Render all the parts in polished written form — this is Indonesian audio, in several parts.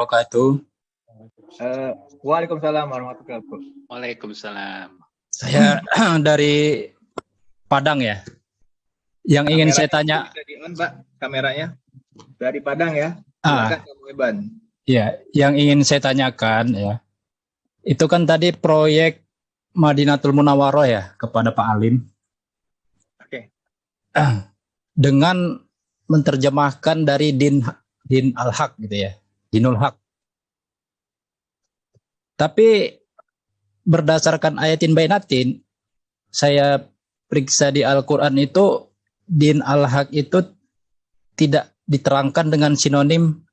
Wabarakatuh. Waalaikumsalam warahmatullahi wabarakatuh. Waalaikumsalam. Saya dari Padang ya. Yang ingin saya tanya, bisa di-on, Pak, kameranya dari Padang ya. Silakan Kamu Iban. Ya, yang ingin saya tanyakan ya, itu kan tadi proyek Madinatul Munawwaroh ya kepada Pak Alim. Oke. Dengan menerjemahkan dari din al-haq gitu ya, dinul haq. Tapi berdasarkan ayatin bainatin, saya periksa di Al-Quran itu din al-haq itu tidak diterangkan dengan sinonim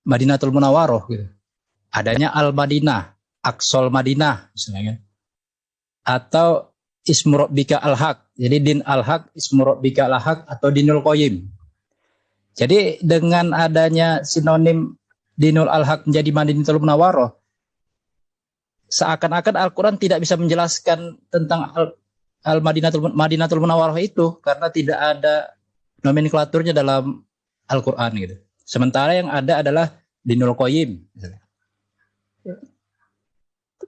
Madinatul Munawwaroh gitu. Adanya Al-Madinah, Aqsal Madinah misalnya kan. Atau Ismu Rabbika al-Haq. Jadi din al-Haq, Ismu Rabbika al-Haq atau dinul Qayyim. Jadi dengan adanya sinonim dinul al-Haq menjadi Madinatul Munawwaroh, seakan-akan Al-Quran tidak bisa menjelaskan tentang Madinatul Munawwaroh itu karena tidak ada nomenklaturnya dalam Al-Quran gitu. Sementara yang ada adalah dinul Qayyim.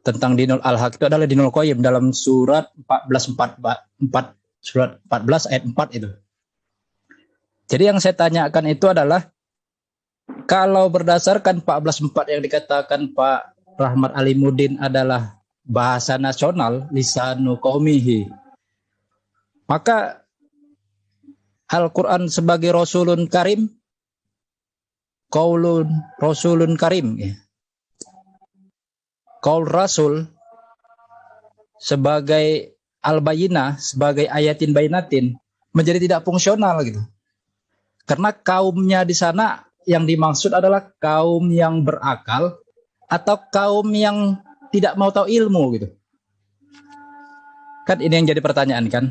Tentang dinul al-haq itu adalah dinul Qayyim dalam surat 14 surat 14 ayat 4 itu. Jadi yang saya tanyakan itu adalah kalau berdasarkan 14.4 yang dikatakan Pak Rahmat Alimuddin adalah bahasa nasional, lisanu qaumihi, maka Al-Quran sebagai Rasulun Karim, Qaulun Rasulun Karim ya. Qaul Rasul sebagai Al-Bayyinah, sebagai ayatin bainatin menjadi tidak fungsional gitu. Karena kaumnya di sana yang dimaksud adalah kaum yang berakal atau kaum yang tidak mau tahu ilmu gitu. Kan ini yang jadi pertanyaan kan?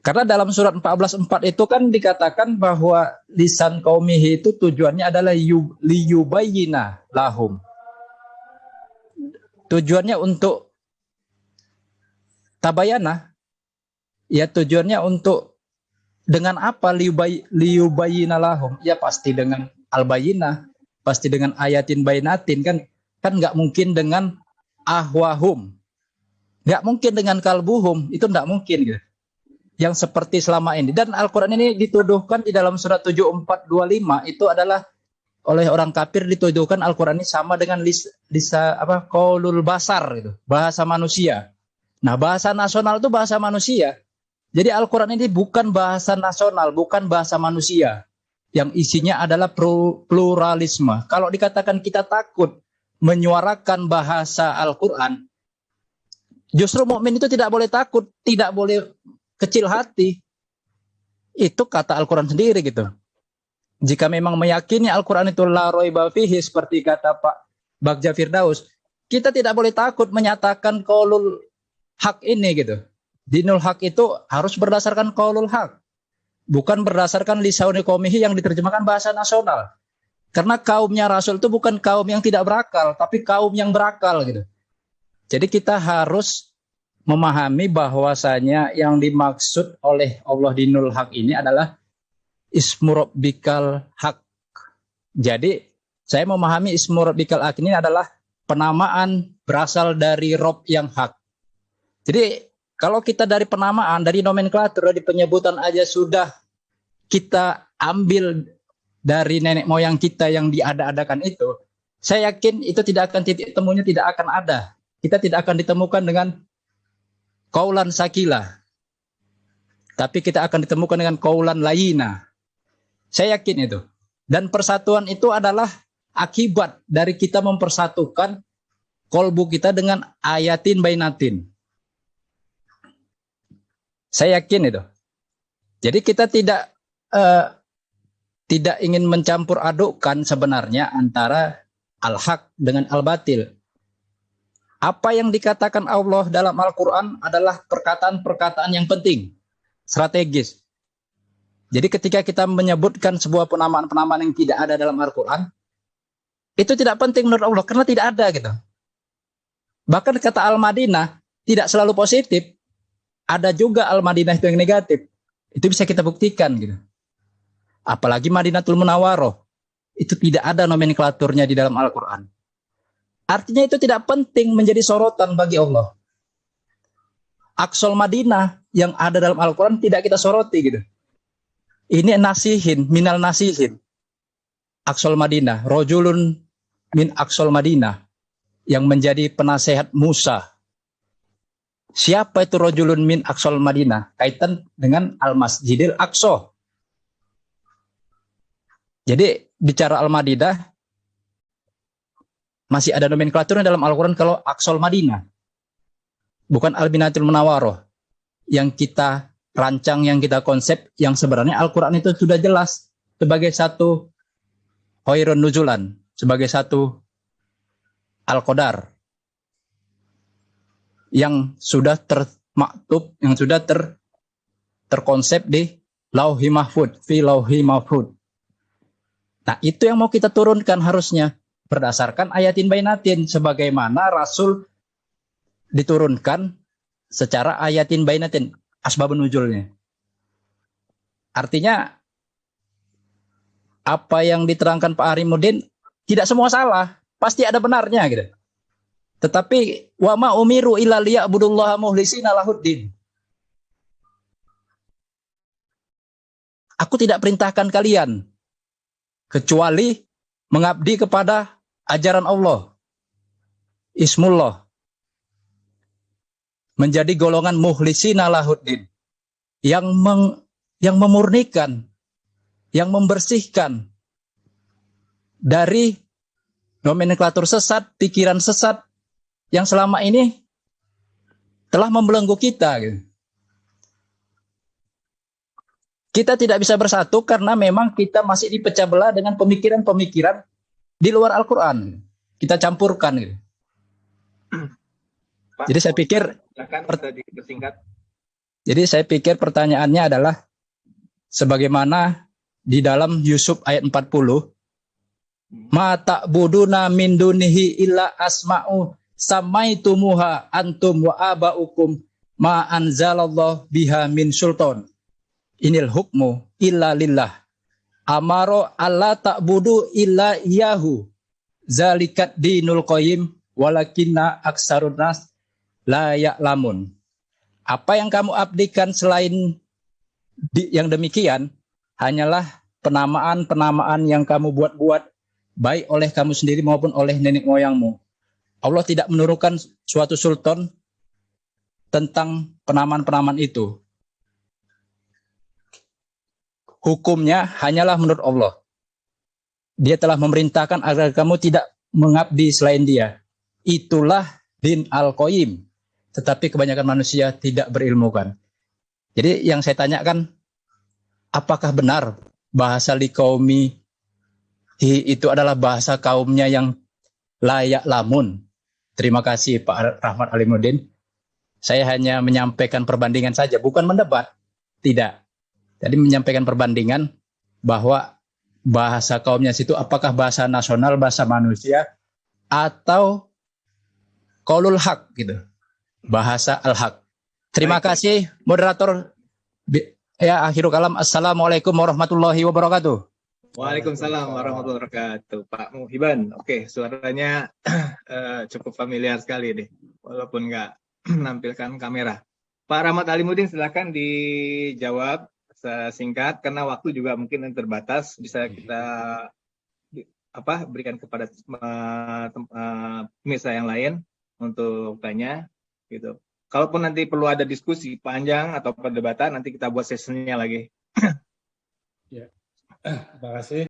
Karena dalam surat 14.4 itu kan dikatakan bahwa lisan qaumihi itu tujuannya adalah liyubayyina lahum. Tujuannya untuk tabayana. Ya tujuannya untuk dengan apa liyubayyina lahum? Ya pasti dengan al-bayyinah, pasti dengan ayatin bainatin kan nggak mungkin dengan ahwahum. Nggak mungkin dengan kalbuhum, itu nggak mungkin gitu. Yang seperti selama ini. Dan Al-Quran ini dituduhkan di dalam surat 7425 itu adalah oleh orang kafir dituduhkan Al-Quran ini sama dengan qaulul basar gitu, bahasa manusia. Nah, bahasa nasional itu bahasa manusia. Jadi Al-Quran ini bukan bahasa nasional, bukan bahasa manusia. Yang isinya adalah pluralisme. Kalau dikatakan kita takut menyuarakan bahasa Al-Quran, justru mukmin itu tidak boleh takut, tidak boleh kecil hati. Itu kata Al-Quran sendiri gitu. Jika memang meyakini Al-Quran itu la raiba fihi seperti kata Pak Bagja Firdaus, kita tidak boleh takut menyatakan qaulul haq ini gitu. Dinul haq itu harus berdasarkan qaulul haq, bukan berdasarkan lisanul qaumihi yang diterjemahkan bahasa nasional. Karena kaumnya Rasul itu bukan kaum yang tidak berakal, tapi kaum yang berakal gitu. Jadi kita harus memahami bahwasanya yang dimaksud oleh Allah dinul haq ini adalah Ismu Rabbikal Haq. Jadi saya memahami Ismu Rabbikal Haq ini adalah penamaan berasal dari Rob yang hak. Jadi kalau kita dari penamaan, dari nomenklatur, dari penyebutan aja sudah kita ambil dari nenek moyang kita yang diada-adakan itu, saya yakin itu tidak akan titik temunya tidak akan ada. Kita tidak akan ditemukan dengan qaulan sakila. Tapi kita akan ditemukan dengan qaulan layina. Saya yakin itu. Dan persatuan itu adalah akibat dari kita mempersatukan kolbu kita dengan ayatin bainatin. Saya yakin itu. Jadi kita tidak ingin mencampur adukkan sebenarnya antara al-haq dengan al-batil. Apa yang dikatakan Allah dalam Al-Quran adalah perkataan-perkataan yang penting, strategis. Jadi ketika kita menyebutkan sebuah penamaan-penamaan yang tidak ada dalam Al-Quran, itu tidak penting menurut Allah, karena tidak ada gitu. Bahkan kata Al-Madinah tidak selalu positif, ada juga Al-Madinah itu yang negatif. Itu bisa kita buktikan gitu. Apalagi Madinatul Munawwaroh. Itu tidak ada nomenklaturnya di dalam Al-Quran. Artinya itu tidak penting menjadi sorotan bagi Allah. Aqsal Madinah yang ada dalam Al-Quran tidak kita soroti gitu. Ini nasihin, minal nasihin. Aqsal Madinah, rojulun min Aqsal Madinah yang menjadi penasehat Musa. Siapa itu rojulun min Aqsal Madinah? Kaitan dengan Al-Masjidil Aqsa. Jadi bicara Al-Madinah masih ada nomenklaturnya dalam Al-Quran kalau Aqsal Madinah. Bukan Al-Binatul Munawwaroh yang kita rancang, yang kita konsep, yang sebenarnya Al-Quran itu sudah jelas sebagai satu khairun nuzulan, sebagai satu Al-Qadar yang sudah termaktub, yang sudah terkonsep di Lauhi Mahfud, fi Lauhi Mahfud. Nah, itu yang mau kita turunkan harusnya berdasarkan ayatin bainatin, sebagaimana Rasul diturunkan secara ayatin bainatin, asbabun nuzulnya. Artinya apa yang diterangkan Pak Arimuddin tidak semua salah, pasti ada benarnya gitu. Tetapi wa ma umiru illa liya'budullaha mukhlishina lahuddin. Aku tidak perintahkan kalian kecuali mengabdi kepada ajaran Allah, Ismullah, menjadi golongan mukhlishina lahuddin, yang memurnikan, yang membersihkan dari nomenklatur sesat, pikiran sesat yang selama ini telah membelenggu kita. Kita tidak bisa bersatu karena memang kita masih dipecah belah dengan pemikiran-pemikiran di luar Al-Quran. Kita campurkan. Pak, jadi saya pikir Jadi saya pikir pertanyaannya adalah sebagaimana di dalam Yusuf ayat 40, ma ta'buduna min dunihi illa asma'u samaitumuha antum wa aba'ukum ma anzalallahu biha min sultan. Inil hukmu illa lillah. Amaro alla ta'budu illa iyahu. Zalikat dinul qayyim walakinna aksarun nas la ya'lamun. Apa yang kamu abdikan selain yang demikian hanyalah penamaan-penamaan yang kamu buat-buat, baik oleh kamu sendiri maupun oleh nenek moyangmu. Allah tidak menurunkan suatu sultan tentang penamaan-penamaan itu. Hukumnya hanyalah menurut Allah. Dia telah memerintahkan agar kamu tidak mengabdi selain Dia. Itulah din al-qayyim. Tetapi kebanyakan manusia tidak berilmukan. Jadi yang saya tanyakan, apakah benar bahasa liqaumi itu adalah bahasa kaumnya yang layak lamun? Terima kasih Pak Rahmat Alimuddin. Saya hanya menyampaikan perbandingan saja, bukan mendebat. Tidak. Jadi menyampaikan perbandingan bahwa bahasa kaumnya situ apakah bahasa nasional, bahasa manusia, atau qaulul haq gitu. Bahasa al-haq. Terima kasih moderator. Ya, akhirul kalam. Assalamualaikum warahmatullahi wabarakatuh. Waalaikumsalam warahmatullahi wabarakatuh. Pak Muhiban. Oke, suaranya cukup familiar sekali deh, walaupun nggak menampilkan kamera. Pak Rahmat Alimuddin, silakan dijawab singkat karena waktu juga mungkin terbatas. Bisa kita berikan kepada pemirsa yang lain untuk tanya gitu. Kalaupun nanti perlu ada diskusi panjang atau perdebatan, nanti kita buat sesinya lagi. Ya. Terima kasih.